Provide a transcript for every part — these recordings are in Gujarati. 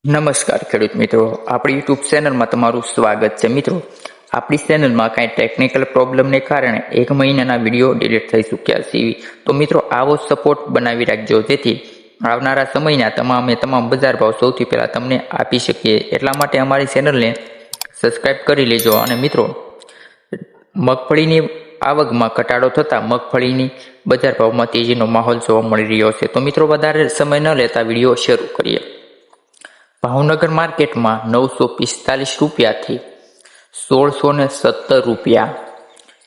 નમસ્કાર ખેડૂત મિત્રો, આપણી યુટ્યુબ ચેનલમાં તમારું સ્વાગત છે. મિત્રો, આપણી ચેનલમાં કાંઈ ટેકનિકલ પ્રોબ્લેમને કારણે 1 મહિનાના વિડીયો ડિલીટ થઈ ચૂક્યા છે. તો મિત્રો, આવો સપોર્ટ બનાવી રાખજો, જેથી આવનારા સમયના તમામ બજાર ભાવ સૌથી પહેલાં તમને આપી શકીએ. એટલા માટે અમારી ચેનલને સબસ્ક્રાઈબ કરી લેજો. અને મિત્રો, મગફળીની આવકમાં ઘટાડો થતાં મગફળીની બજાર ભાવમાં તેજીનો માહોલ જોવા મળી રહ્યો છે. તો મિત્રો, વધારે સમય ન લેતા વિડીયો શરૂ કરીએ. ભાવનગર માર્કેટમાં 945 રૂપિયાથી 1617 રૂપિયા.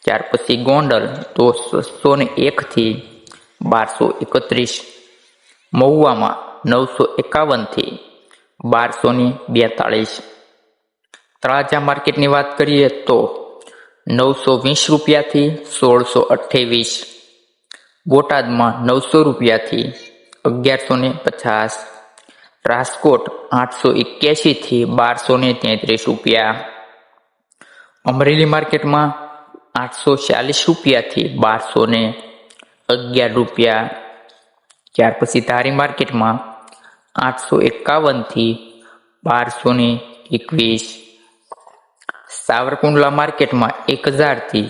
ત્યાર પછી ગોંડલ તો 601 થી 1231. મહુવામાં 951 થી 1242. તળાજા માર્કેટની વાત કરીએ તો 920 રૂપિયાથી 1628. બોટાદમાં 900 રૂપિયાથી 1150. રાજકોટ 881 થી 1233 રૂપિયા. અમરેલી માર્કેટમાં 840 રૂપિયાથી 1211 રૂપિયા. ત્યાર પછી ધારી માર્કેટમાં 851 થી 1221. સાવરકુંડલા માર્કેટમાં 1000 થી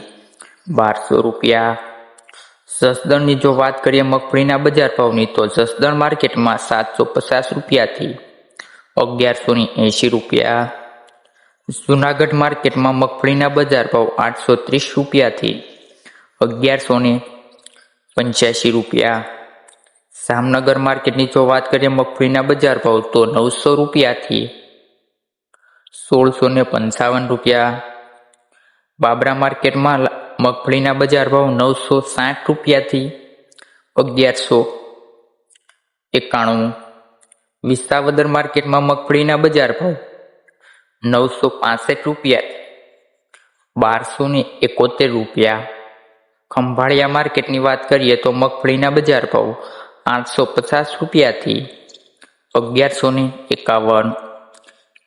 1200 રૂપિયા. જસદણની જો વાત કરીએ મગફળીના બજાર ભાવની, તો જસદણ માર્કેટમાં 750 રૂપિયાથી 1180 રૂપિયા. જુનાગઢ માર્કેટમાં મગફળીના બજાર ભાવ 830 રૂપિયાથી 1185 રૂપિયા. જામનગર માર્કેટની જો વાત કરીએ મગફળીના બજાર ભાવ, તો 900 રૂપિયાથી 1655 રૂપિયા. બાબરા માર્કેટમાં મગફળીના બજાર ભાવ 960 રૂપિયાથી 1191. વિસાવદર માર્કેટમાં મગફળીના બજાર ભાવ 965 રૂપિયા 1271 રૂપિયા. ખંભાળિયા માર્કેટની વાત કરીએ તો મગફળીના બજાર ભાવ 850 રૂપિયાથી 1151.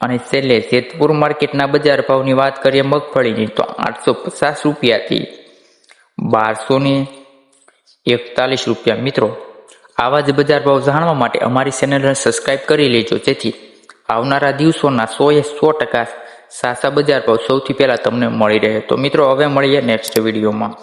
અને છેલ્લે જેતપુર માર્કેટના બજાર ભાવની વાત કરીએ મગફળીની, તો 850 રૂપિયાથી 1241 રૂપિયા. મિત્રો, આવા જ બજાર ભાવ જાણવા માટે અમારી ચેનલને સબસ્ક્રાઈબ કરી લેજો, જેથી આવનારા દિવસોના 100% સાચા બજાર ભાવ સૌથી પહેલા તમને મળી રહે. તો મિત્રો, હવે મળીએ નેક્સ્ટ વિડીયોમાં.